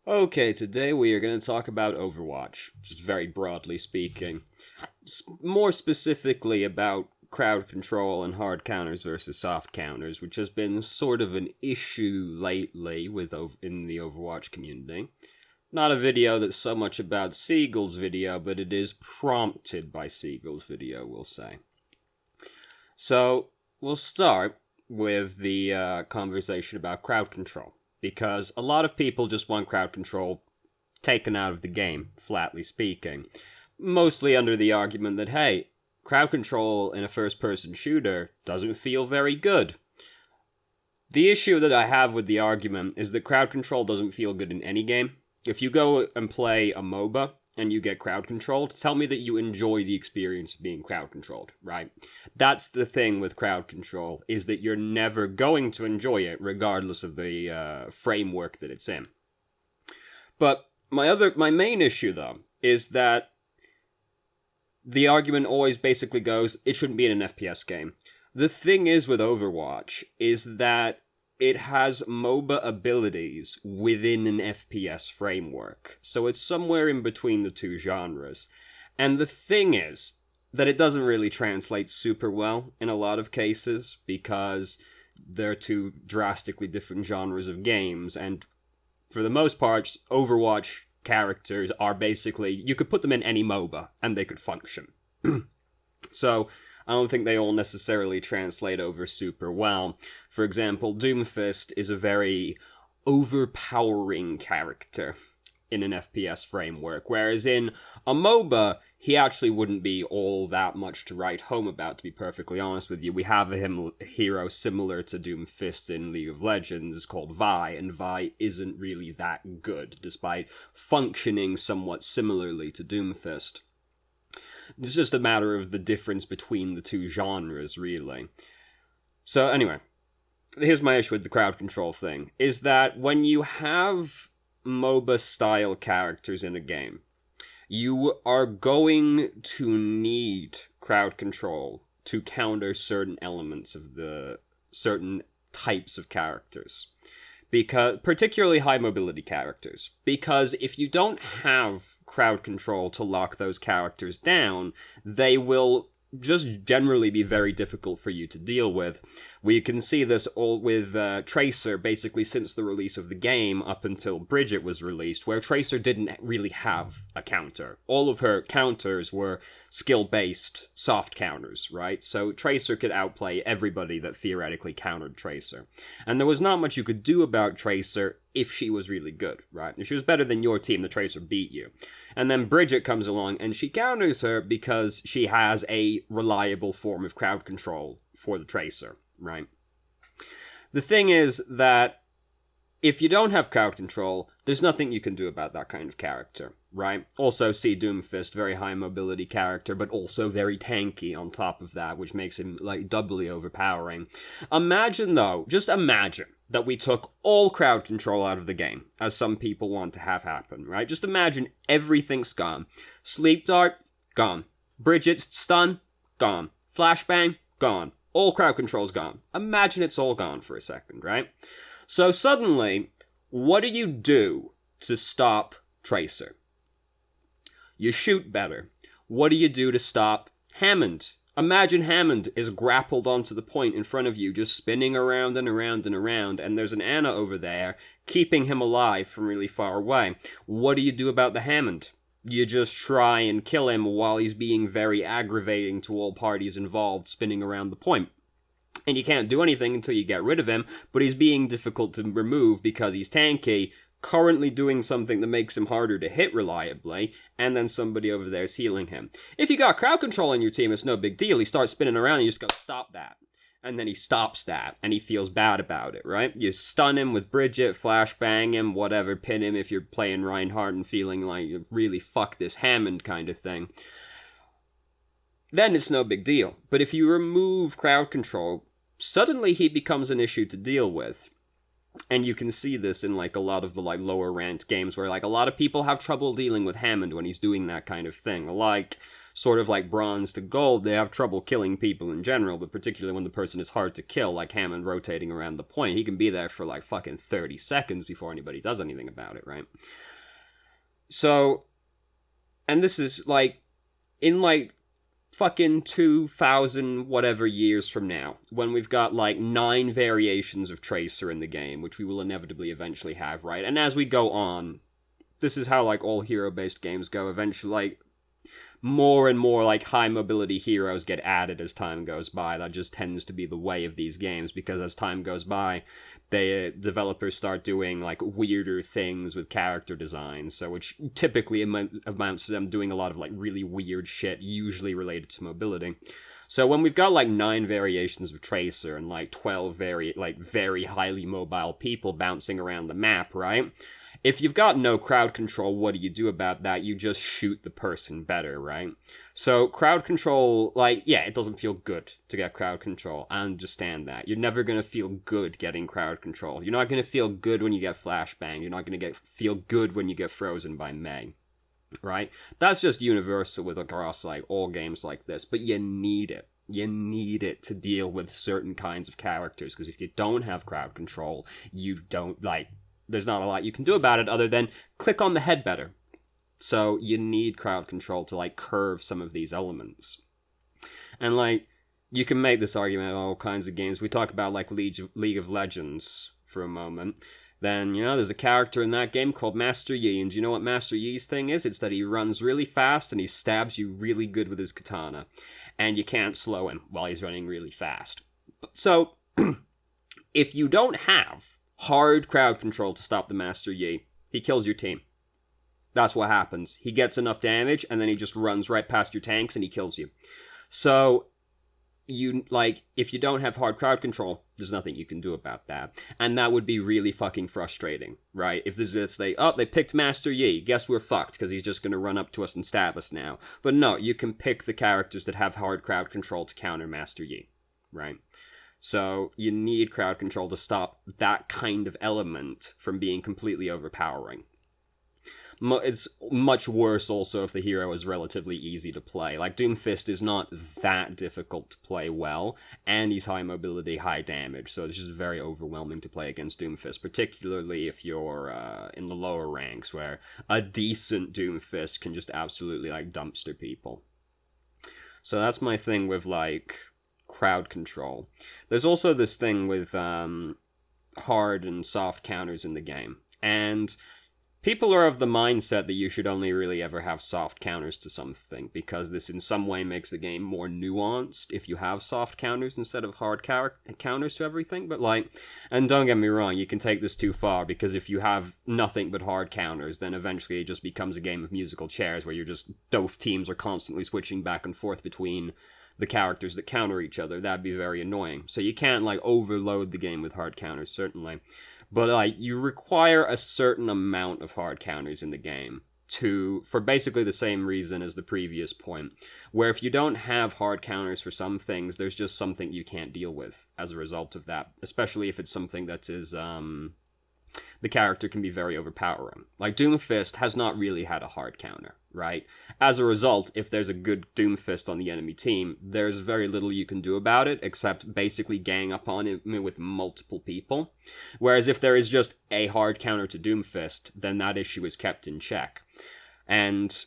Okay, today we are going to talk about Overwatch, just very broadly speaking. More specifically about crowd control and hard counters versus soft counters, which has been sort of an issue lately in the Overwatch community. Not a video that's so much about Siegel's video, but it is prompted by Siegel's video, we'll say. So, we'll start with the conversation about crowd control, because a lot of people just want crowd control taken out of the game, flatly speaking. Mostly under the argument that, hey, crowd control in a first-person shooter doesn't feel very good. The issue that I have with the argument is that crowd control doesn't feel good in any game. If you go and play a MOBA and you get crowd controlled, tell me that you enjoy the experience of being crowd controlled, right? That's the thing with crowd control, is that you're never going to enjoy it regardless of the framework that it's in. But my main issue, though, is that the argument always basically goes, it shouldn't be in an FPS game. The thing is with Overwatch is that it has MOBA abilities within an FPS framework. So it's somewhere in between the two genres. And the thing is that it doesn't really translate super well in a lot of cases because they're two drastically different genres of games. And for the most part, Overwatch characters are basically, you could put them in any MOBA and they could function. So I don't think they all necessarily translate over super well. For example, Doomfist is a very overpowering character in an FPS framework, whereas in a MOBA, he actually wouldn't be all that much to write home about, to be perfectly honest with you. We have a hero similar to Doomfist in League of Legends called Vi, and Vi isn't really that good, despite functioning somewhat similarly to Doomfist. It's just a matter of the difference between the two genres, really. So anyway, here's my issue with the crowd control thing, is that when you have MOBA-style characters in a game, you are going to need crowd control to counter certain elements of the certain types of characters. Because, particularly high mobility characters. Because if you don't have crowd control to lock those characters down, they will just generally be very difficult for you to deal with. We can see this all with Tracer, basically since the release of the game up until Bridget was released, where Tracer didn't really have a counter. All of her counters were skill-based soft counters, right? So Tracer could outplay everybody that theoretically countered Tracer. And there was not much you could do about Tracer if she was really good, right? If she was better than your team, the Tracer beat you. And then Bridget comes along and she counters her because she has a reliable form of crowd control for the Tracer, right? The thing is that if you don't have crowd control, there's nothing you can do about that kind of character, right? Also, see Doomfist, very high mobility character, but also very tanky on top of that, which makes him, like, doubly overpowering. Imagine, though, just imagine that we took all crowd control out of the game, as some people want to have happen, right? Just imagine everything's gone. Sleep Dart, gone. Bridget's stun, gone. Flashbang, gone. All crowd control's gone. Imagine it's all gone for a second, right? So suddenly, what do you do to stop Tracer? You shoot better. What do you do to stop Hammond? Imagine Hammond is grappled onto the point in front of you, just spinning around and around and around, and there's an Ana over there keeping him alive from really far away. What do you do about the Hammond? You just try and kill him while he's being very aggravating to all parties involved, spinning around the point. And you can't do anything until you get rid of him, but he's being difficult to remove because he's tanky, currently doing something that makes him harder to hit reliably, and then somebody over there is healing him. If you got crowd control in your team, it's no big deal. He starts spinning around and you just go, stop that. And then he stops that, and he feels bad about it, right? You stun him with Bridget, flashbang him, whatever, pin him if you're playing Reinhardt and feeling like, really fuck this Hammond kind of thing. Then it's no big deal. But if you remove crowd control, suddenly he becomes an issue to deal with. And you can see this in, like, a lot of the, like, lower ranked games where, like, a lot of people have trouble dealing with Hammond when he's doing that kind of thing. Like, sort of like bronze to gold, they have trouble killing people in general, but particularly when the person is hard to kill, like Hammond rotating around the point, he can be there for like fucking 30 seconds before anybody does anything about it, right? So, and this is like, in like fucking 2,000 whatever years from now, when we've got like 9 variations of Tracer in the game, which we will inevitably eventually have, right? And as we go on, this is how like all hero-based games go. Eventually, like, more and more like high mobility heroes get added as time goes by. That just tends to be the way of these games, because as time goes by, developers start doing like weirder things with character designs, so which typically amounts to them doing a lot of like really weird shit, usually related to mobility. So when we've got like 9 variations of Tracer and like 12 very highly mobile people bouncing around the map, right? If you've got no crowd control, what do you do about that? You just shoot the person better, right? So crowd control, like, yeah, it doesn't feel good to get crowd control. I understand that. You're never going to feel good getting crowd control. You're not going to feel good when you get flashbang. You're not going to feel good when you get frozen by Mei, right? That's just universal with across, like, all games like this. But you need it. You need it to deal with certain kinds of characters, because if you don't have crowd control, you don't, like, there's not a lot you can do about it other than click on the head better. So you need crowd control to, like, curve some of these elements. And, like, you can make this argument about all kinds of games. We talk about, like, League of Legends for a moment. Then, you know, there's a character in that game called Master Yi, and do you know what Master Yi's thing is? It's that he runs really fast and he stabs you really good with his katana. And you can't slow him while he's running really fast. So, if you don't have hard crowd control to stop the Master Yi, he kills your team. That's what happens. He gets enough damage, and then he just runs right past your tanks, and he kills you. So, if you don't have hard crowd control, there's nothing you can do about that. And that would be really fucking frustrating, right? If this is, they picked Master Yi, guess we're fucked, because he's just going to run up to us and stab us now. But no, you can pick the characters that have hard crowd control to counter Master Yi, right? So you need crowd control to stop that kind of element from being completely overpowering. It's much worse also if the hero is relatively easy to play. Like, Doomfist is not that difficult to play well, and he's high mobility, high damage, so it's just very overwhelming to play against Doomfist, particularly if you're in the lower ranks, where a decent Doomfist can just absolutely, like, dumpster people. So that's my thing with, like, crowd control. There's also this thing with hard and soft counters in the game, and people are of the mindset that you should only really ever have soft counters to something, because this in some way makes the game more nuanced if you have soft counters instead of hard counters to everything. But, like, and don't get me wrong, you can take this too far, because if you have nothing but hard counters, then eventually it just becomes a game of musical chairs where both teams are constantly switching back and forth between the characters that counter each other. That'd be very annoying. So you can't, like, overload the game with hard counters, certainly. But, like, you require a certain amount of hard counters in the game for basically the same reason as the previous point, where if you don't have hard counters for some things, there's just something you can't deal with as a result of that, especially if it's something that is, the character can be very overpowering. Like, Doomfist has not really had a hard counter, right? As a result, if there's a good Doomfist on the enemy team, there's very little you can do about it, except basically gang up on him with multiple people. Whereas if there is just a hard counter to Doomfist, then that issue is kept in check. And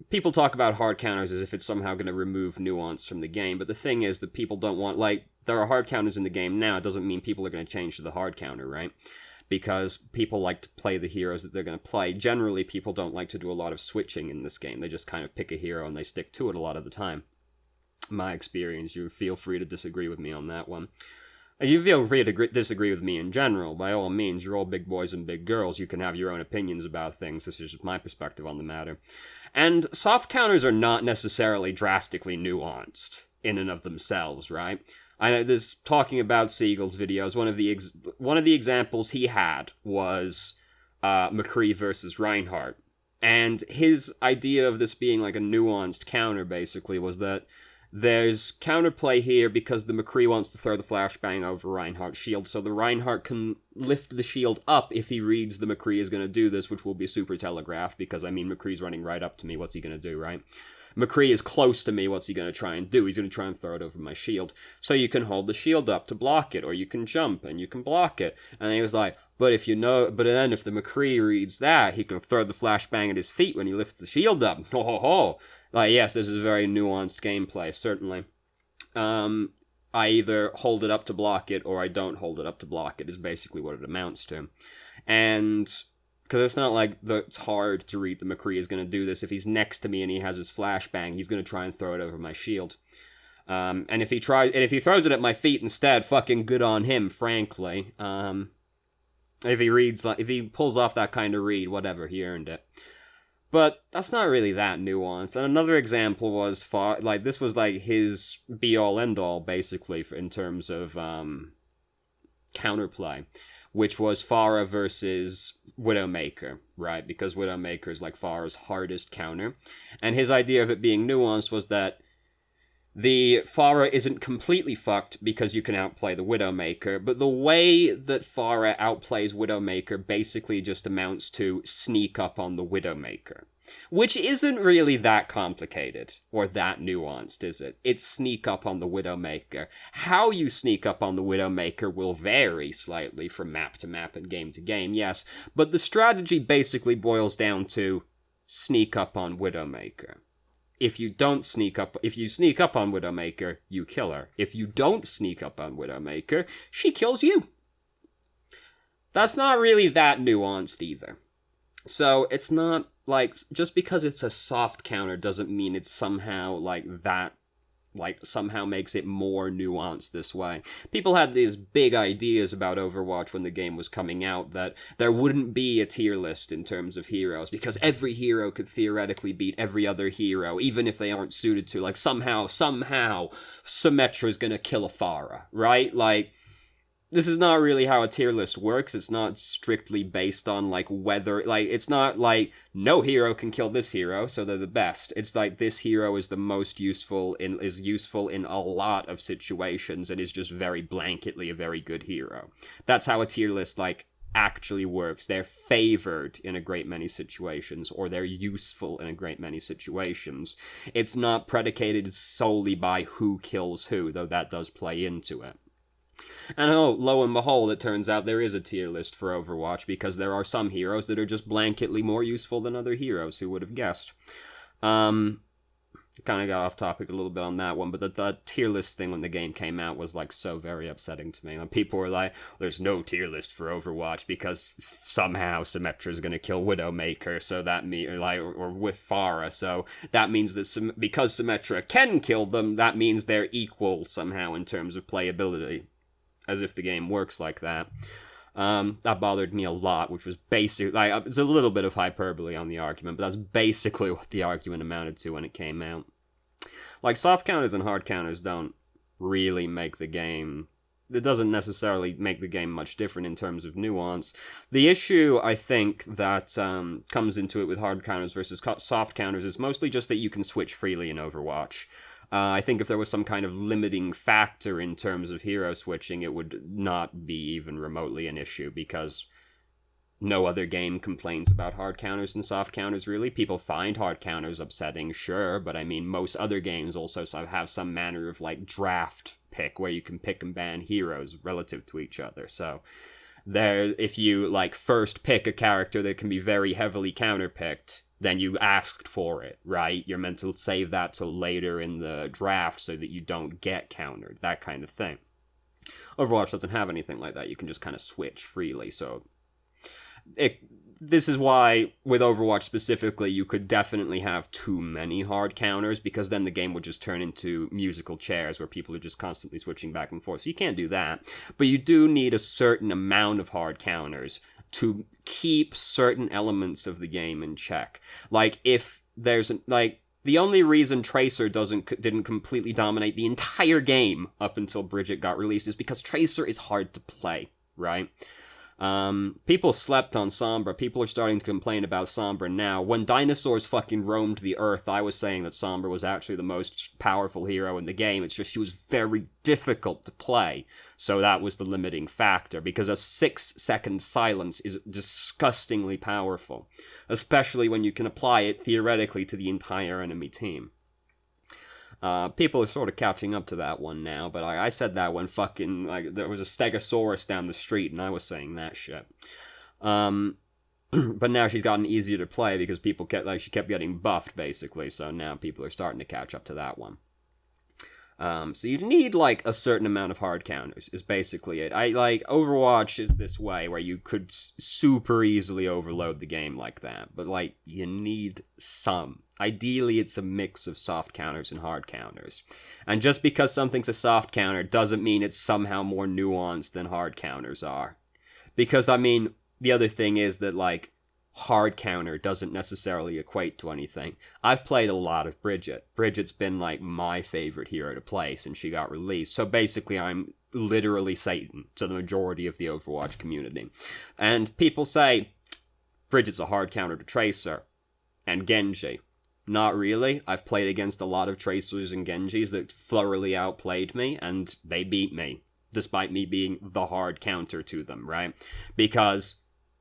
people talk about hard counters as if it's somehow going to remove nuance from the game, but the thing is that people don't want, like, there are hard counters in the game now, it doesn't mean people are going to change to the hard counter, right? Because people like to play the heroes that they're going to play. Generally, people don't like to do a lot of switching in this game. They just kind of pick a hero and they stick to it a lot of the time. My experience, you feel free to disagree with me on that one. And you feel free to disagree with me in general. By all means, you're all big boys and big girls. You can have your own opinions about things. This is just my perspective on the matter. And soft counters are not necessarily drastically nuanced in and of themselves, right? I know this, talking about Siegel's videos, one of the examples he had was Mccree versus Reinhardt. And his idea of this being like a nuanced counter, basically, was that There's counterplay here because the Mccree wants to throw the flashbang over Reinhardt's shield, so the Reinhardt can lift the shield up if he reads the Mccree is going to do this, which will be super telegraphed, because, I mean, Mccree's running right up to me, what's he going to do, right? Mccree is close to me, what's he going to try and do? He's going to try and throw it over my shield. So you can hold the shield up to block it, or you can jump and you can block it. And he was like, but if the Mccree reads that, he can throw the flashbang at his feet when he lifts the shield up. Ho ho ho! Like, yes, this is very nuanced gameplay, certainly. I either hold it up to block it, or I don't hold it up to block it, is basically what it amounts to. And, because it's not like it's hard to read the Mccree is going to do this. If he's next to me and he has his flashbang, he's going to try and throw it over my shield. And if he throws it at my feet instead, fucking good on him, frankly. If he pulls off that kind of read, whatever, he earned it. But that's not really that nuanced. And another example was this was like his be-all end-all, basically, in terms of counterplay, which was Pharah versus Widowmaker, right? Because Widowmaker is like Pharah's hardest counter. And his idea of it being nuanced was that the Pharah isn't completely fucked because you can outplay the Widowmaker, but the way that Pharah outplays Widowmaker basically just amounts to sneak up on the Widowmaker. Which isn't really that complicated, or that nuanced, is it? It's sneak up on the Widowmaker. How you sneak up on the Widowmaker will vary slightly from map to map and game to game, yes, but the strategy basically boils down to sneak up on Widowmaker. If you sneak up on Widowmaker, you kill her. If you don't sneak up on Widowmaker, she kills you. That's not really that nuanced either. So it's not like, just because it's a soft counter doesn't mean it's somehow somehow makes it more nuanced this way. People had these big ideas about Overwatch when the game was coming out, that there wouldn't be a tier list in terms of heroes, because every hero could theoretically beat every other hero, even if they aren't suited to. Like, somehow, Symmetra's gonna kill a Pharah, right? Like, this is not really how a tier list works. It's not strictly based on, it's not like, no hero can kill this hero, so they're the best. It's like, this hero is the most useful in a lot of situations, and is just very blanketly a very good hero. That's how a tier list, actually works. They're favored in a great many situations, or they're useful in a great many situations. It's not predicated solely by who kills who, though that does play into it. And lo and behold, it turns out there is a tier list for Overwatch, because there are some heroes that are just blanketly more useful than other heroes. Who would have guessed? Kind of got off topic a little bit on that one, but the tier list thing when the game came out was so very upsetting to me. People were like, there's no tier list for Overwatch because somehow Symmetra's gonna kill Widowmaker, so that or with Pharah, so that means that because Symmetra can kill them, that means they're equal somehow in terms of playability. As if the game works like that. That bothered me a lot, which was basically, it's a little bit of hyperbole on the argument, but that's basically what the argument amounted to when it came out. Soft counters and hard counters don't really make the game, it doesn't necessarily make the game much different in terms of nuance. The issue, I think, that comes into it with hard counters versus soft counters is mostly just that you can switch freely in Overwatch. I think if there was some kind of limiting factor in terms of hero switching, it would not be even remotely an issue, because no other game complains about hard counters and soft counters, really. People find hard counters upsetting, sure, but I mean, most other games also have some manner of, draft pick, where you can pick and ban heroes relative to each other, so if you, first pick a character that can be very heavily counterpicked, then you asked for it, right? You're meant to save that till later in the draft so that you don't get countered, that kind of thing. Overwatch doesn't have anything like that. You can just kind of switch freely, so this is why, with Overwatch specifically, you could definitely have too many hard counters, because then the game would just turn into musical chairs where people are just constantly switching back and forth. So you can't do that. But you do need a certain amount of hard counters to keep certain elements of the game in check. If there's the only reason Tracer didn't completely dominate the entire game up until Bridget got released is because Tracer is hard to play, right? People slept on Sombra. People are starting to complain about Sombra now. When dinosaurs fucking roamed the earth, I was saying that Sombra was actually the most powerful hero in the game. It's just she was very difficult to play. So that was the limiting factor, because a 6-second silence is disgustingly powerful, especially when you can apply it theoretically to the entire enemy team. People are sort of catching up to that one now, but I said that when fucking, like, there was a Stegosaurus down the street, and I was saying that shit. But now she's gotten easier to play because she kept getting buffed, basically, so now people are starting to catch up to that one. So you need, like, a certain amount of hard counters, is basically it. Overwatch is this way, where you could super easily overload the game like that, but, like, you need some. Ideally, it's a mix of soft counters and hard counters. And just because something's a soft counter doesn't mean it's somehow more nuanced than hard counters are. Because, I mean, the other thing is that, like, hard counter doesn't necessarily equate to anything. I've played a lot of Bridget. Bridget's been, like, my favorite hero to play since she got released. So basically, I'm literally Satan to the majority of the Overwatch community. And people say, Bridget's a hard counter to Tracer and Genji. Not really. I've played against a lot of Tracers and Genjis that thoroughly outplayed me, and they beat me, despite me being the hard counter to them, right? Because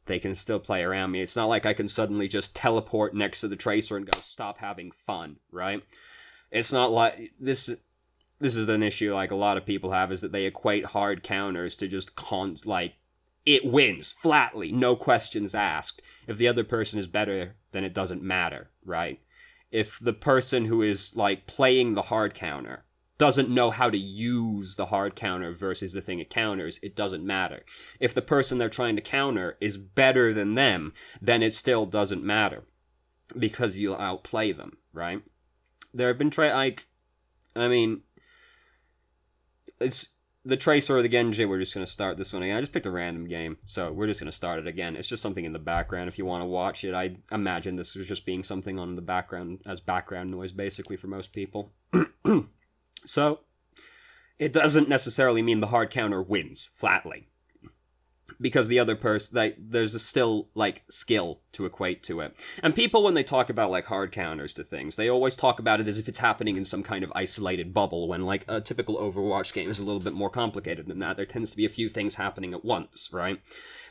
they can still play around me. It's not like I can suddenly just teleport next to the Tracer and go, stop having fun, right? It's not like... This is an issue like a lot of people have, is that they equate hard counters to just it wins, flatly, no questions asked. If the other person is better, then it doesn't matter, right? If the person who is, like, playing the hard counter doesn't know how to use the hard counter versus the thing it counters, it doesn't matter. If the person they're trying to counter is better than them, then it still doesn't matter, because you'll outplay them, right? There have been it's the Tracer or the Genji. We're just going to start this one again. I just picked a random game, so we're just going to start it again. It's just something in the background if you want to watch it. I imagine this was just being something on the background as background noise, basically, for most people. So, it doesn't necessarily mean the hard counter wins, flatly. Because the other person, there's still, like, skill to equate to it. And people, when they talk about, like, hard counters to things, they always talk about it as if it's happening in some kind of isolated bubble, when, like, a typical Overwatch game is a little bit more complicated than that. There tends to be a few things happening at once, right?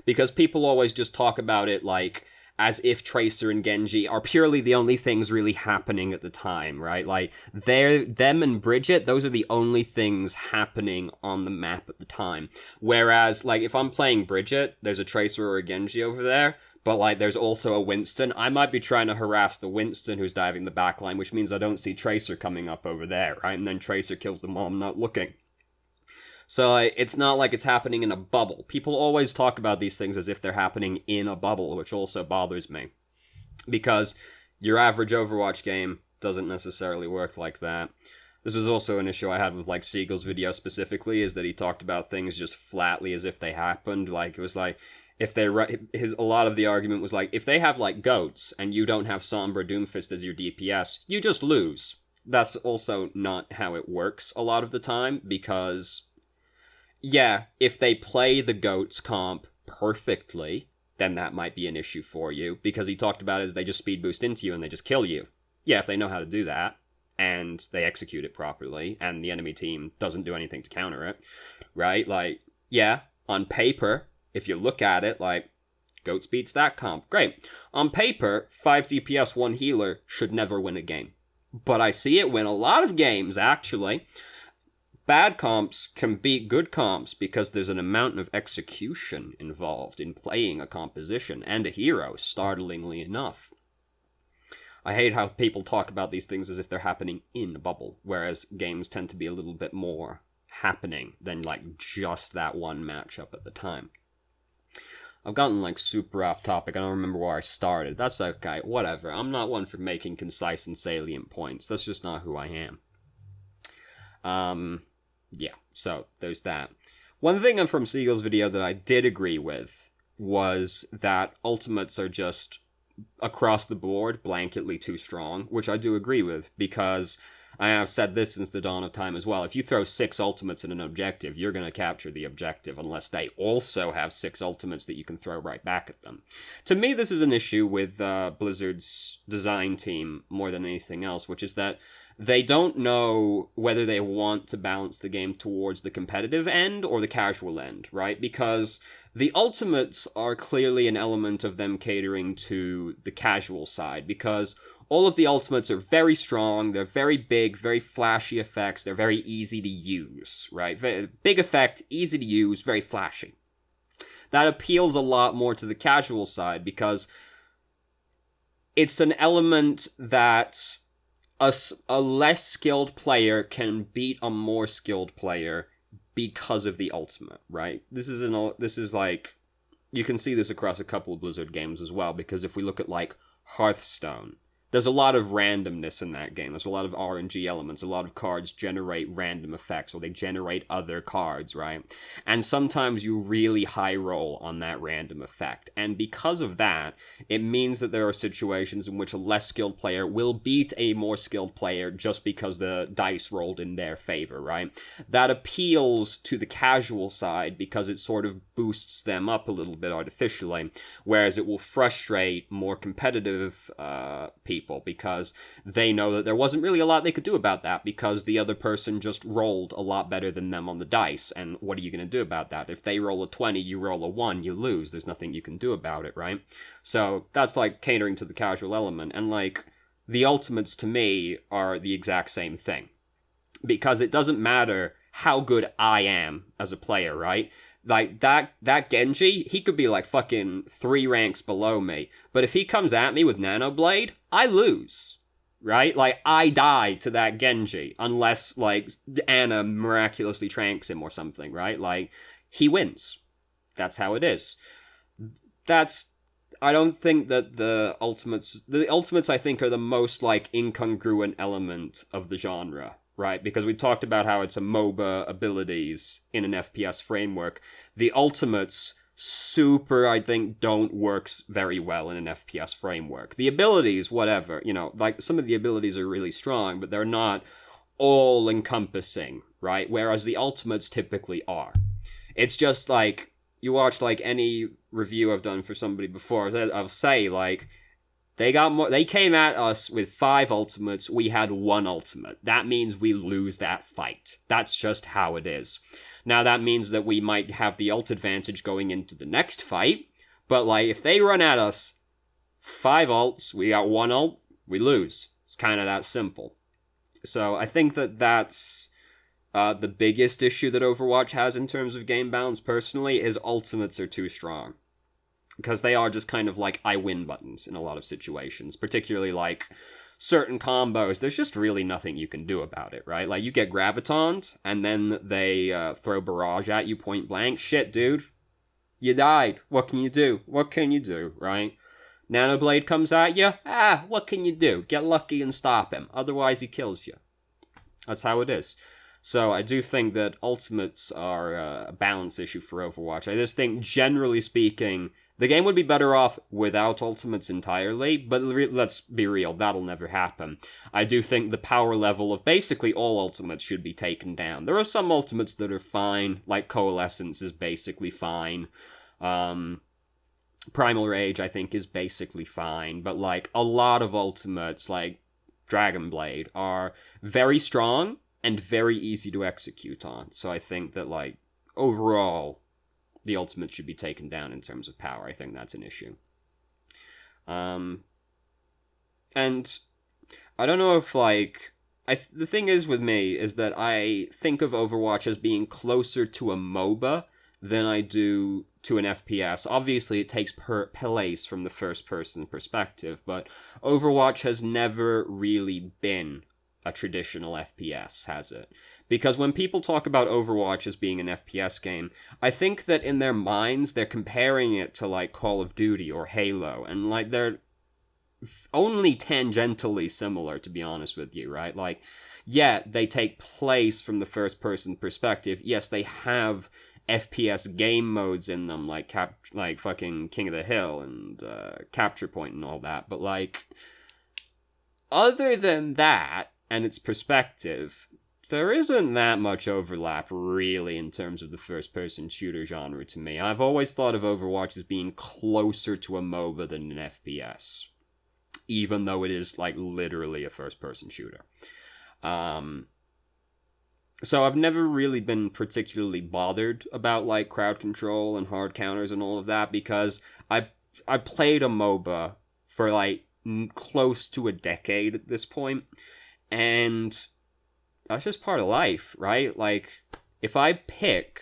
Because people always just talk about it, like, as if Tracer and Genji are purely the only things really happening at the time, right? Like, them and Bridget, those are the only things happening on the map at the time. Whereas, like, if I'm playing Bridget, there's a Tracer or a Genji over there, but, like, there's also a Winston. I might be trying to harass the Winston who's diving the backline, which means I don't see Tracer coming up over there, right? And then Tracer kills them while I'm not looking. So it's not like it's happening in a bubble. People always talk about these things as if they're happening in a bubble, which also bothers me. Because your average Overwatch game doesn't necessarily work like that. This was also an issue I had with, like, Siegel's video specifically, is that he talked about things just flatly as if they happened. Like, it was like, a lot of the argument was like, if they have, like, goats, and you don't have Sombra Doomfist as your DPS, you just lose. That's also not how it works a lot of the time, because... yeah, if they play the GOATS comp perfectly, then that might be an issue for you, because he talked about it as they just speed boost into you and they just kill you. Yeah, if they know how to do that, and they execute it properly, and the enemy team doesn't do anything to counter it, right? Like, yeah, on paper, if you look at it, like, GOATS beats that comp, great. On paper, 5 DPS, 1 healer should never win a game. But I see it win a lot of games, actually. Bad comps can beat good comps because there's an amount of execution involved in playing a composition and a hero, startlingly enough. I hate how people talk about these things as if they're happening in a bubble, whereas games tend to be a little bit more happening than, like, just that one matchup at the time. I've gotten, like, super off topic. I don't remember where I started. That's okay. Whatever. I'm not one for making concise and salient points. That's just not who I am. Yeah, so there's that. One thing from Siegel's video that I did agree with was that ultimates are just, across the board, blanketly too strong, which I do agree with, because I have said this since the dawn of time as well. If you throw 6 ultimates in an objective, you're going to capture the objective unless they also have 6 ultimates that you can throw right back at them. To me, this is an issue with Blizzard's design team more than anything else, which is that they don't know whether they want to balance the game towards the competitive end or the casual end, right? Because the ultimates are clearly an element of them catering to the casual side, because all of the ultimates are very strong, they're very big, very flashy effects, they're very easy to use, right? Big effect, easy to use, very flashy. That appeals a lot more to the casual side, because it's an element that a less skilled player can beat a more skilled player because of the ultimate, right? This is like, you can see this across a couple of Blizzard games as well, because if we look at like Hearthstone, there's a lot of randomness in that game. There's a lot of RNG elements. A lot of cards generate random effects, or they generate other cards, right? And sometimes you really high roll on that random effect. And because of that, it means that there are situations in which a less skilled player will beat a more skilled player just because the dice rolled in their favor, right? That appeals to the casual side because it sort of boosts them up a little bit artificially, whereas it will frustrate more competitive people, because they know that there wasn't really a lot they could do about that, because the other person just rolled a lot better than them on the dice. And what are you going to do about that? If they roll a 20, you roll a 1, you lose. There's nothing you can do about it, right? So that's like catering to the casual element. And like, the ultimates to me are the exact same thing, because it doesn't matter how good I am as a player, right? Like, that Genji, he could be like fucking 3 ranks below me, but if he comes at me with Nano Blade, I lose, right? Like, I die to that Genji, unless, like, Ana miraculously tranks him or something, right? Like, he wins. That's how it is. I don't think that the ultimates, I think, are the most, like, incongruent element of the genre, right? Because we talked about how it's a MOBA abilities in an FPS framework. The ultimates I think, don't work very well in an FPS framework. The abilities, whatever, like, some of the abilities are really strong, but they're not all-encompassing, right? Whereas the ultimates typically are. It's just, like, you watch, like, any review I've done for somebody before, I'll say, like, they came at us with 5 ultimates, we had 1 ultimate. That means we lose that fight. That's just how it is. Now, that means that we might have the ult advantage going into the next fight, but, like, if they run at us 5 ults, we got 1 ult, we lose. It's kind of that simple. So I think that that's the biggest issue that Overwatch has in terms of game balance, personally, is ultimates are too strong. Because they are just kind of like I win buttons in a lot of situations, particularly like certain combos. There's just really nothing you can do about it, right? Like, you get gravitoned, and then they throw barrage at you point blank. Shit, dude. You died. What can you do? What can you do, right? Nanoblade comes at you. What can you do? Get lucky and stop him. Otherwise, he kills you. That's how it is. So I do think that ultimates are a balance issue for Overwatch. I just think, generally speaking, the game would be better off without ultimates entirely, but let's be real, that'll never happen. I do think the power level of basically all ultimates should be taken down. There are some ultimates that are fine, like Coalescence is basically fine. Primal Rage, I think, is basically fine, but, like, a lot of ultimates, like Dragon Blade, are very strong and very easy to execute on. So I think that, like, overall, the ultimate should be taken down in terms of power. I think that's an issue. And I don't know if, like, the thing is with me is that I think of Overwatch as being closer to a MOBA than I do to an FPS. Obviously, it takes place from the first-person perspective, but Overwatch has never really been a traditional FPS, has it? Because when people talk about Overwatch as being an FPS game, I think that in their minds, they're comparing it to, like, Call of Duty or Halo, and, like, they're only tangentially similar, to be honest with you, right? Like, yeah, they take place from the first-person perspective. Yes, they have FPS game modes in them, like fucking King of the Hill and Capture Point and all that, but, like, other than that, and its perspective, there isn't that much overlap, really, in terms of the first-person shooter genre to me. I've always thought of Overwatch as being closer to a MOBA than an FPS, even though it is, like, literally a first-person shooter. So I've never really been particularly bothered about, like, crowd control and hard counters and all of that, because I played a MOBA for, like, close to a decade at this point, and that's just part of life, right? Like, if I pick,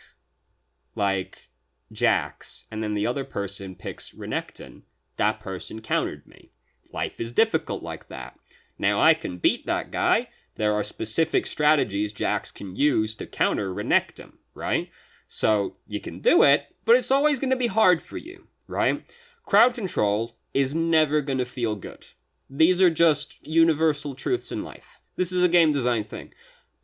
like, Jax, and then the other person picks Renekton, that person countered me. Life is difficult like that. Now, I can beat that guy. There are specific strategies Jax can use to counter Renekton, right? So, you can do it, but it's always going to be hard for you, right? Crowd control is never going to feel good. These are just universal truths in life. This is a game design thing.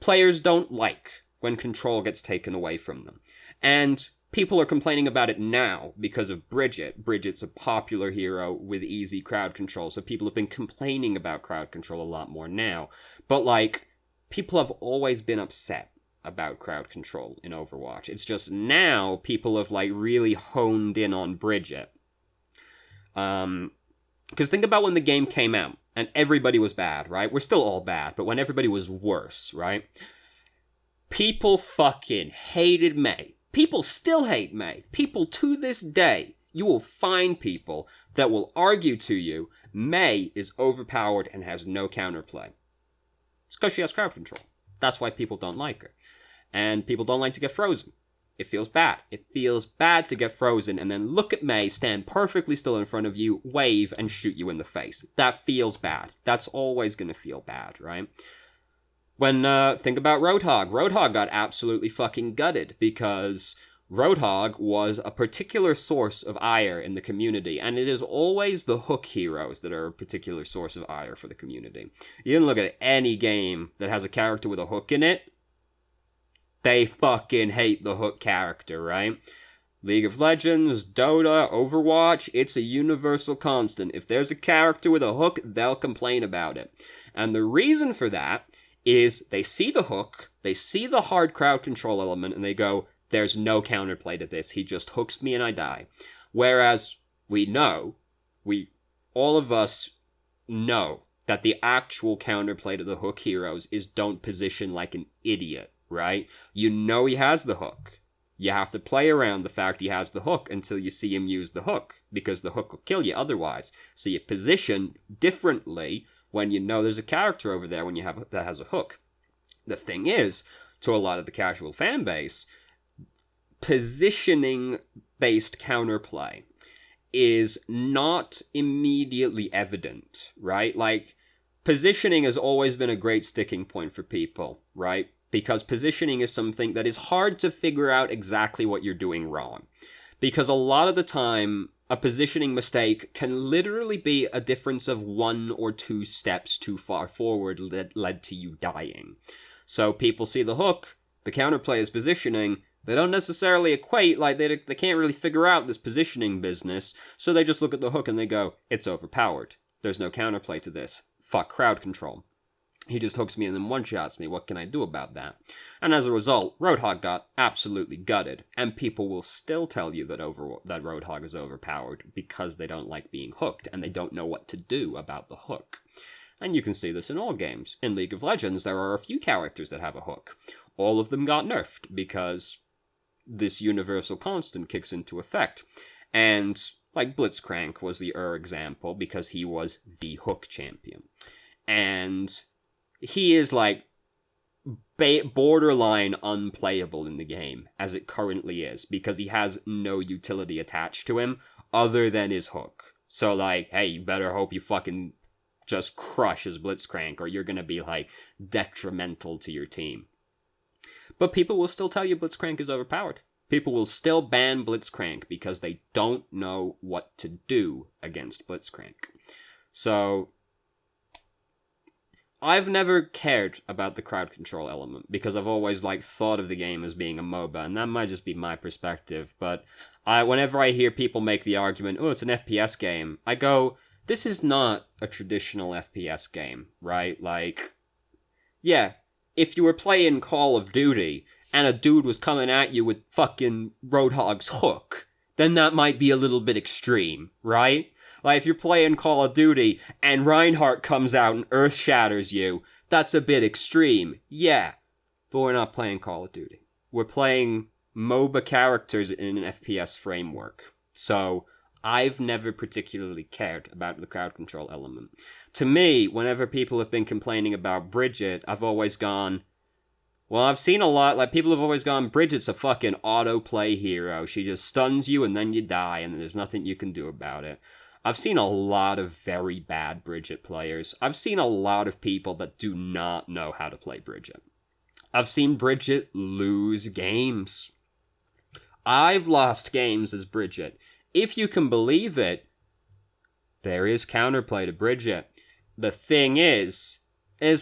Players don't like when control gets taken away from them. And people are complaining about it now because of Bridget. Bridget's a popular hero with easy crowd control, so people have been complaining about crowd control a lot more now. But, like, people have always been upset about crowd control in Overwatch. It's just now people have, like, really honed in on Bridget. Because think about when the game came out, and everybody was bad, right? We're still all bad, but when everybody was worse, right? People fucking hated Mei. People still hate Mei. People to this day, you will find people that will argue to you, Mei is overpowered and has no counterplay. It's because she has crowd control. That's why people don't like her. And people don't like to get frozen. It feels bad. It feels bad to get frozen and then look at Mei stand perfectly still in front of you, wave, and shoot you in the face. That feels bad. That's always going to feel bad, right? When, think about Roadhog. Roadhog got absolutely fucking gutted because Roadhog was a particular source of ire in the community, and it is always the hook heroes that are a particular source of ire for the community. You can look at any game that has a character with a hook in it, they fucking hate the hook character, right? League of Legends, Dota, Overwatch, it's a universal constant. If there's a character with a hook, they'll complain about it. And the reason for that is they see the hook, they see the hard crowd control element, and they go, there's no counterplay to this. He just hooks me and I die. Whereas we know, all of us know that the actual counterplay to the hook heroes is don't position like an idiot, right? You know he has the hook. You have to play around the fact he has the hook until you see him use the hook, because the hook will kill you otherwise. So you position differently when you know there's a character over there that has a hook. The thing is, to a lot of the casual fan base, positioning-based counterplay is not immediately evident, right? Like, positioning has always been a great sticking point for people, right? Because positioning is something that is hard to figure out exactly what you're doing wrong. Because a lot of the time, a positioning mistake can literally be a difference of 1 or 2 steps too far forward that led to you dying. So people see the hook, the counterplay is positioning, they don't necessarily equate, like they can't really figure out this positioning business, so they just look at the hook and they go, it's overpowered. There's no counterplay to this. Fuck crowd control. He just hooks me and then one-shots me. What can I do about that? And as a result, Roadhog got absolutely gutted. And people will still tell you that Roadhog is overpowered because they don't like being hooked and they don't know what to do about the hook. And you can see this in all games. In League of Legends, there are a few characters that have a hook. All of them got nerfed because this universal constant kicks into effect. And, like, Blitzcrank was the example because he was the hook champion. And he is, like, borderline unplayable in the game, as it currently is, because he has no utility attached to him other than his hook. So, like, hey, you better hope you fucking just crush his Blitzcrank, or you're gonna be, like, detrimental to your team. But people will still tell you Blitzcrank is overpowered. People will still ban Blitzcrank because they don't know what to do against Blitzcrank. So I've never cared about the crowd control element because I've always thought of the game as being a MOBA, and that might just be my perspective, but whenever I hear people make the argument, oh, it's an FPS game, I go, this is not a traditional FPS game, right? Like, Yeah, if you were playing Call of Duty and a dude was coming at you with fucking Roadhog's hook, then that might be a little bit extreme, right? Like, if you're playing Call of Duty and Reinhardt comes out and earth shatters you, that's a bit extreme, yeah. But we're not playing Call of Duty. We're playing MOBA characters in an FPS framework. So, I've never particularly cared about the crowd control element. To me, whenever people have been complaining about Bridget, I've always gone, well, I've seen a lot, like, people have always gone, Bridget's a fucking autoplay hero. She just stuns you and then you die, and there's nothing you can do about it. I've seen a lot of very bad Bridget players. I've seen a lot of people that do not know how to play Bridget. I've seen Bridget lose games. I've lost games as Bridget. If you can believe it, there is counterplay to Bridget. The thing is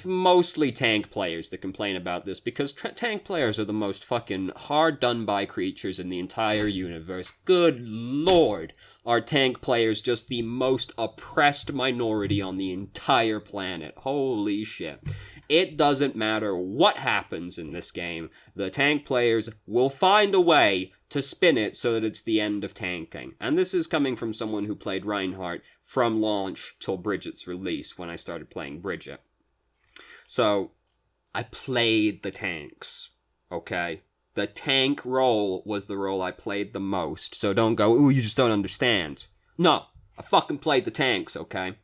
mostly tank players that complain about this, because tank players are the most fucking hard done by creatures in the entire universe. Good lord, are tank players just the most oppressed minority on the entire planet. Holy shit. It doesn't matter what happens in this game, the tank players will find a way to spin it so that it's the end of tanking. And this is coming from someone who played Reinhardt from launch till Bridget's release, when I started playing Bridget. So, I played the tanks, okay? The tank role was the role I played the most, so don't go, ooh, you just don't understand. No, I fucking played the tanks, okay?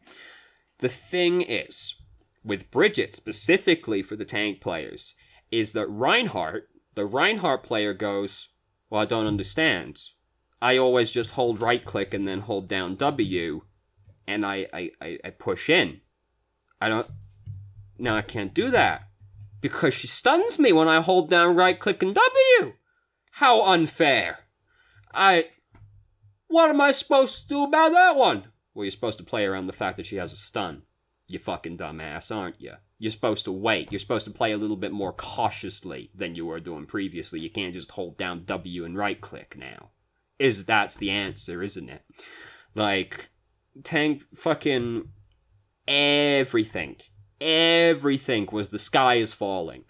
The thing is, with Bridget, specifically for the tank players, is that the Reinhardt player goes, well, I don't understand. I always just hold right-click and then hold down W, and I push in. Now I can't do that, because she stuns me when I hold down right-click and W! How unfair! What am I supposed to do about that one? Well, you're supposed to play around the fact that she has a stun. You fucking dumbass, aren't you? You're supposed to wait. You're supposed to play a little bit more cautiously than you were doing previously. You can't just hold down W and right-click now. That's the answer, isn't it? Like, tank fucking everything was the sky is falling.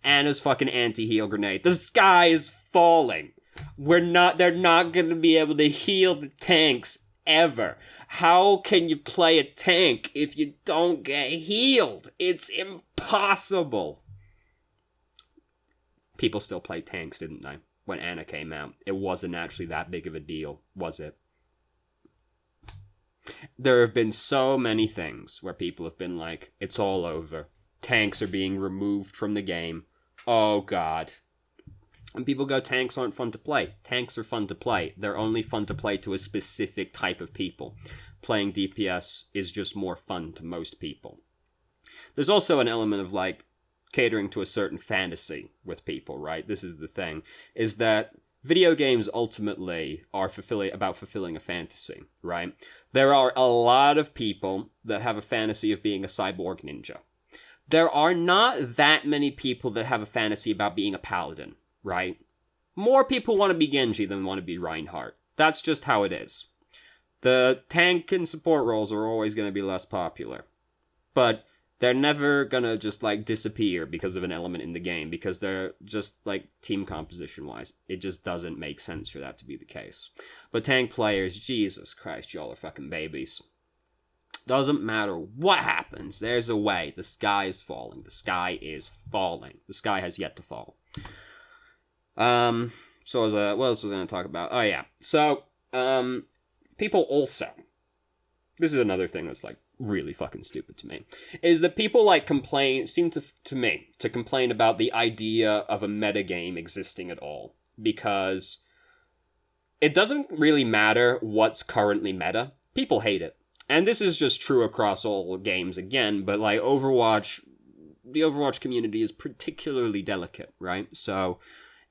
Anna's fucking anti-heal grenade. The sky is falling. They're not gonna be able to heal the tanks ever. How can you play a tank if you don't get healed? It's impossible. People still play tanks, didn't they? When Anna came out. It wasn't actually that big of a deal, was it? There have been so many things where people have been like, it's all over. Tanks are being removed from the game. Oh god. And people go, tanks aren't fun to play. Tanks are fun to play. They're only fun to play to a specific type of people. Playing DPS is just more fun to most people. There's also an element of, like, catering to a certain fantasy with people, right? This is the thing, is that video games ultimately are about fulfilling a fantasy, right? There are a lot of people that have a fantasy of being a cyborg ninja. There are not that many people that have a fantasy about being a paladin, right? More people want to be Genji than want to be Reinhardt. That's just how it is. The tank and support roles are always going to be less popular. But they're never going to just, like, disappear because of an element in the game, because they're just, like, team composition-wise. It just doesn't make sense for that to be the case. But tank players, Jesus Christ, y'all are fucking babies. Doesn't matter what happens, there's a way. The sky is falling. The sky is falling. The sky has yet to fall. So what else was I going to talk about? Oh, yeah. So, people also, this is another thing that's, like, really fucking stupid to me, is that people, like, seem to complain about the idea of a metagame existing at all, because it doesn't really matter what's currently meta. People hate it. And this is just true across all games again, but, like, Overwatch, the Overwatch community is particularly delicate, right? So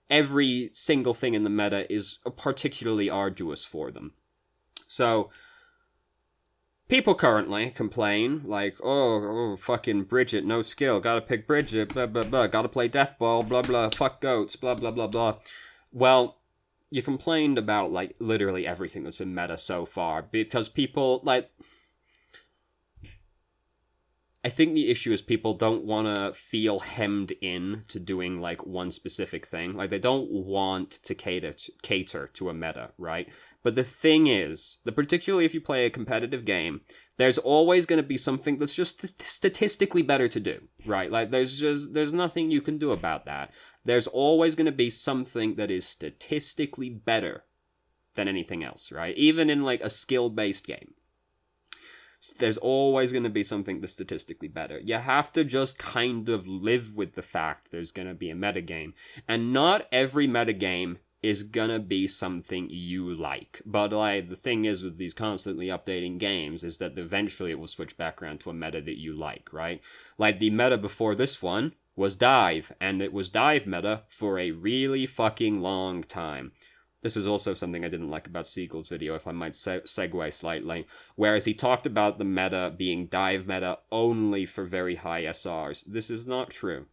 every single thing in the meta is particularly arduous for them. So people currently complain, like, oh, fucking Bridget, no skill, gotta pick Bridget, blah, blah, blah, gotta play Deathball, blah, blah, fuck goats, blah, blah, blah, blah. Well, you complained about, like, literally everything that's been meta so far, because people, like, I think the issue is people don't want to feel hemmed in to doing, like, one specific thing. Like, they don't want to cater to a meta, right? But the thing is, that particularly if you play a competitive game, there's always going to be something that's just statistically better to do, right? Like, there's nothing you can do about that. There's always going to be something that is statistically better than anything else, right? Even in, like, a skill-based game. There's always going to be something that's statistically better. You have to just kind of live with the fact there's going to be a metagame. And not every metagame is going to be something you like. But, like, the thing is with these constantly updating games is that eventually it will switch back around to a meta that you like, right? Like, the meta before this one was dive, and it was dive meta for a really fucking long time. This is also something I didn't like about Siegel's video, if I might segue slightly. Whereas he talked about the meta being dive meta only for very high SRs. This is not true.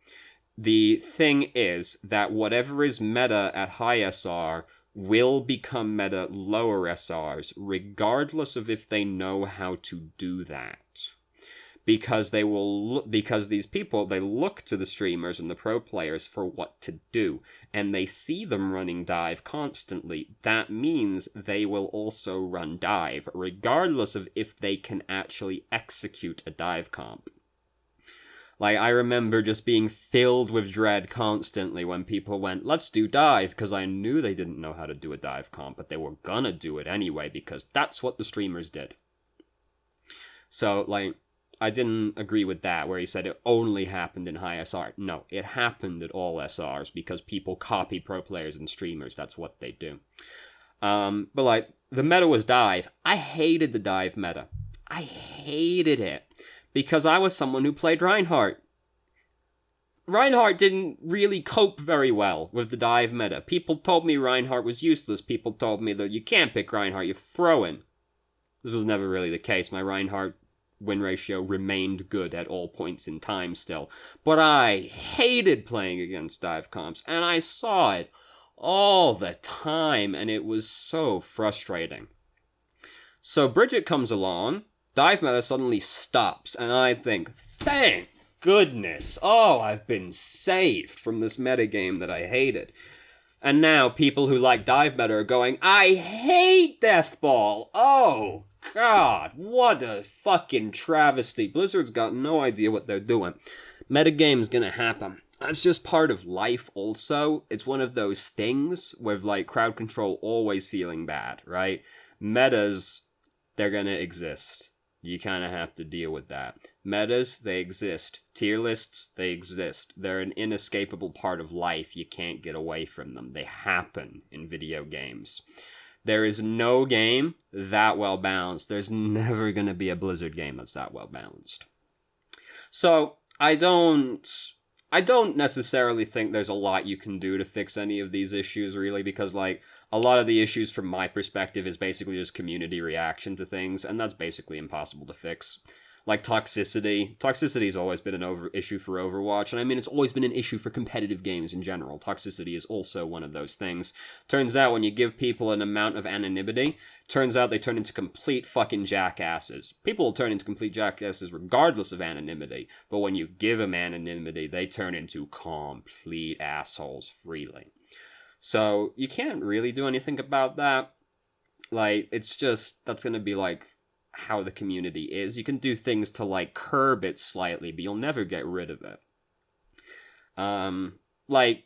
The thing is that whatever is meta at high SR will become meta lower SRs, regardless of if they know how to do that. Because these people, they look to the streamers and the pro players for what to do, and they see them running dive constantly. That means they will also run dive, regardless of if they can actually execute a dive comp. Like, I remember just being filled with dread constantly when people went, let's do dive, because I knew they didn't know how to do a dive comp, but they were gonna do it anyway, because that's what the streamers did. So, like, I didn't agree with that, where he said it only happened in high SR. No, it happened at all SRs, because people copy pro players and streamers. That's what they do. But, like, the meta was dive. I hated the dive meta. I hated it. Because I was someone who played Reinhardt. Reinhardt didn't really cope very well with the dive meta. People told me Reinhardt was useless. People told me that you can't pick Reinhardt, you're throwing. This was never really the case. My Reinhardt win ratio remained good at all points in time still. But I hated playing against dive comps, and I saw it all the time, and it was so frustrating. So Bridget comes along, dive meta suddenly stops, and I think, thank goodness, oh, I've been saved from this metagame that I hated. And now people who like dive meta are going, I hate Deathball, oh, God, what a fucking travesty. Blizzard's got no idea what they're doing. Metagame's gonna happen. That's just part of life also. It's one of those things with, like, crowd control always feeling bad, right? Metas, they're gonna exist. You kind of have to deal with that. Metas, they exist. Tier lists, they exist. They're an inescapable part of life. You can't get away from them. They happen in video games. There is no game that well balanced. There's never going to be a Blizzard game that's that well balanced. So, I don't necessarily think there's a lot you can do to fix any of these issues, really, because, like, a lot of the issues from my perspective is basically just community reaction to things, and that's basically impossible to fix. Like toxicity. Toxicity's always been an issue for Overwatch, and I mean, it's always been an issue for competitive games in general. Toxicity is also one of those things. Turns out when you give people an amount of anonymity, turns out they turn into complete fucking jackasses. People will turn into complete jackasses regardless of anonymity, but when you give them anonymity, they turn into complete assholes freely. So, you can't really do anything about that. Like, it's just, that's gonna be, like, how the community is. You can do things to, like, curb it slightly, but you'll never get rid of it. Like,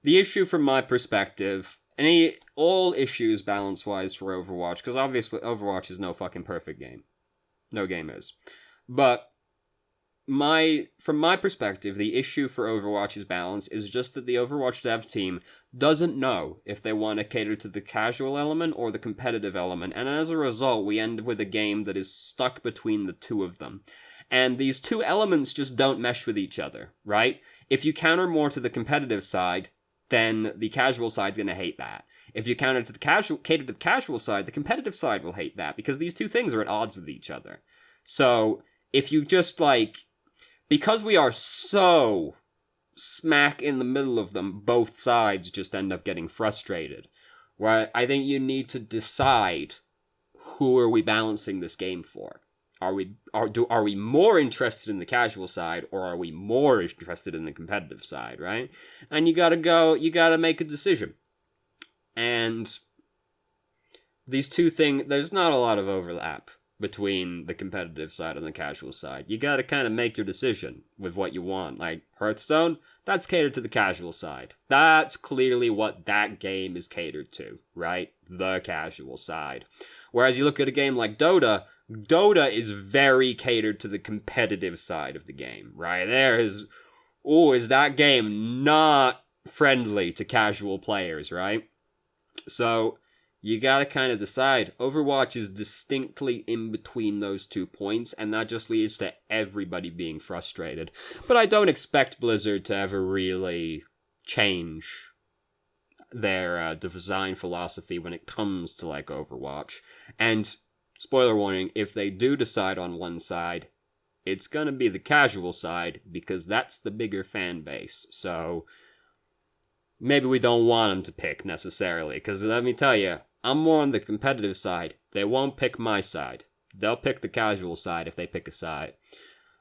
the issue from my perspective, all issues balance-wise for Overwatch, because obviously Overwatch is no fucking perfect game. No game is. But, from my perspective, the issue for Overwatch's balance is just that the Overwatch dev team doesn't know if they want to cater to the casual element or the competitive element, and as a result, we end with a game that is stuck between the two of them. And these two elements just don't mesh with each other, right? If you counter more to the competitive side, then the casual side's gonna hate that. If you cater to the casual side, the competitive side will hate that, because these two things are at odds with each other. So, if you just, like, because we are so smack in the middle of them, both sides just end up getting frustrated. Where I think you need to decide, who are we balancing this game for? Are we more interested in the casual side, or are we more interested in the competitive side, right? And you gotta make a decision. And these two things, there's not a lot of overlap between the competitive side and the casual side. You gotta kind of make your decision with what you want. Like, Hearthstone, that's catered to the casual side. That's clearly what that game is catered to, right? The casual side. Whereas you look at a game like Dota is very catered to the competitive side of the game, right? Is that game not friendly to casual players, right? So you gotta kind of decide. Overwatch is distinctly in between those 2 points, and that just leads to everybody being frustrated. But I don't expect Blizzard to ever really change their design philosophy when it comes to, like, Overwatch. And, spoiler warning, if they do decide on one side, it's gonna be the casual side, because that's the bigger fan base. So maybe we don't want them to pick, necessarily, because let me tell you, I'm more on the competitive side. They won't pick my side. They'll pick the casual side if they pick a side.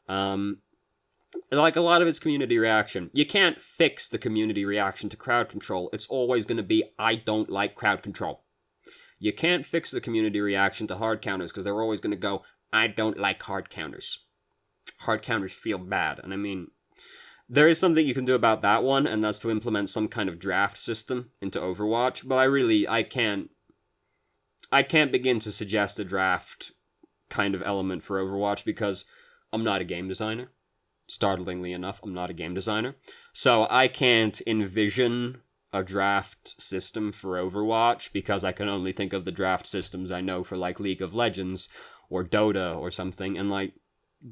Like a lot of its community reaction, you can't fix the community reaction to crowd control. It's always going to be, I don't like crowd control. You can't fix the community reaction to hard counters because they're always going to go, I don't like hard counters. Hard counters feel bad. And I mean, there is something you can do about that one, and that's to implement some kind of draft system into Overwatch, but I can't begin to suggest a draft kind of element for Overwatch because I'm not a game designer. Startlingly enough, I'm not a game designer. So I can't envision a draft system for Overwatch because I can only think of the draft systems I know for, like, League of Legends or Dota or something, and, like,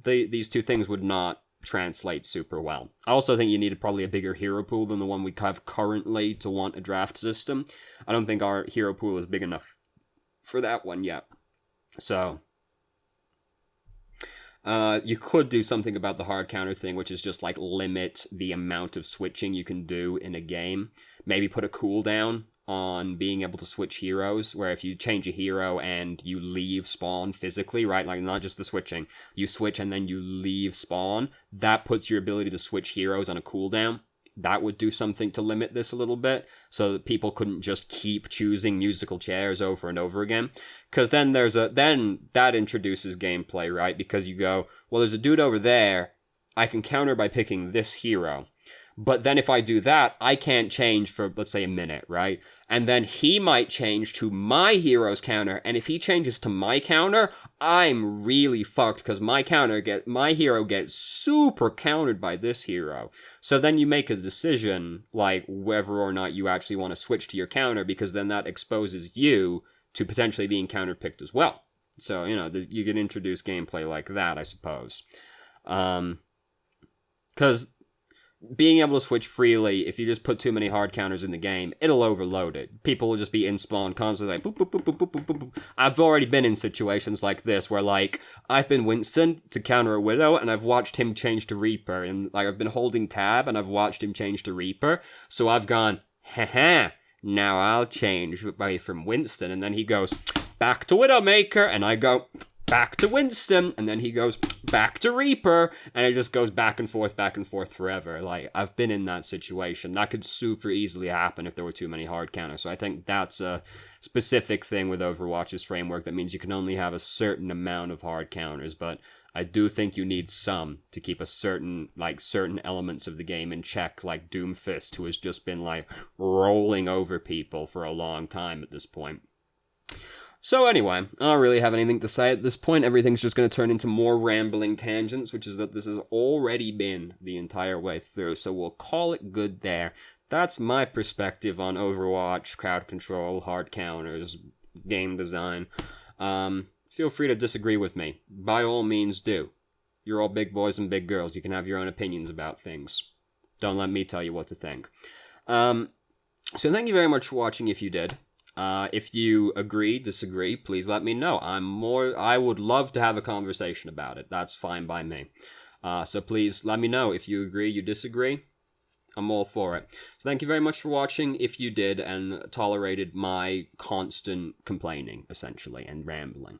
these two things would not translate super well. I also think you need probably a bigger hero pool than the one we have currently to want a draft system. I don't think our hero pool is big enough for that one yet. So you could do something about the hard counter thing, which is just, like, limit the amount of switching you can do in a game. Maybe put a cooldown on being able to switch heroes, where if you change a hero and you leave spawn physically, right, like, not just the switching, you switch and then you leave spawn, that puts your ability to switch heroes on a cooldown. That would do something to limit this a little bit, so that people couldn't just keep choosing musical chairs over and over again. Because then then that introduces gameplay, right? Because you go, well, there's a dude over there, I can counter by picking this hero. But then if I do that, I can't change for, let's say, a minute, right? And then he might change to my hero's counter, and if he changes to my counter, I'm really fucked, because my hero gets super countered by this hero. So then you make a decision, like, whether or not you actually want to switch to your counter, because then that exposes you to potentially being counterpicked as well. So, you know, you can introduce gameplay like that, I suppose. Because being able to switch freely, if you just put too many hard counters in the game, it'll overload it. People will just be in spawn constantly, like, boop, boop, boop, boop, boop, boop, boop, boop. I've already been in situations like this, where, like, I've been Winston to counter a Widow, and I've watched him change to Reaper, and, like, I've been holding tab, and I've watched him change to Reaper, so I've gone, haha, now I'll change away from Winston, and then he goes, back to Widowmaker, and I go, back to Winston, and then he goes back to Reaper, and it just goes back and forth forever. Like, I've been in that situation. That could super easily happen if there were too many hard counters. So I think that's a specific thing with Overwatch's framework that means you can only have a certain amount of hard counters, but I do think you need some to keep certain elements of the game in check, like Doomfist, who has just been, like, rolling over people for a long time at this point. So anyway, I don't really have anything to say at this point. Everything's just going to turn into more rambling tangents, which is that this has already been the entire way through, so we'll call it good there. That's my perspective on Overwatch, crowd control, hard counters, game design. Feel free to disagree with me. By all means do. You're all big boys and big girls. You can have your own opinions about things. Don't let me tell you what to think. So thank you very much for watching if you did. If you agree, disagree, please let me know. I would love to have a conversation about it. That's fine by me. So please let me know if you agree, you disagree. I'm all for it. So thank you very much for watching if you did and tolerated my constant complaining, essentially, and rambling.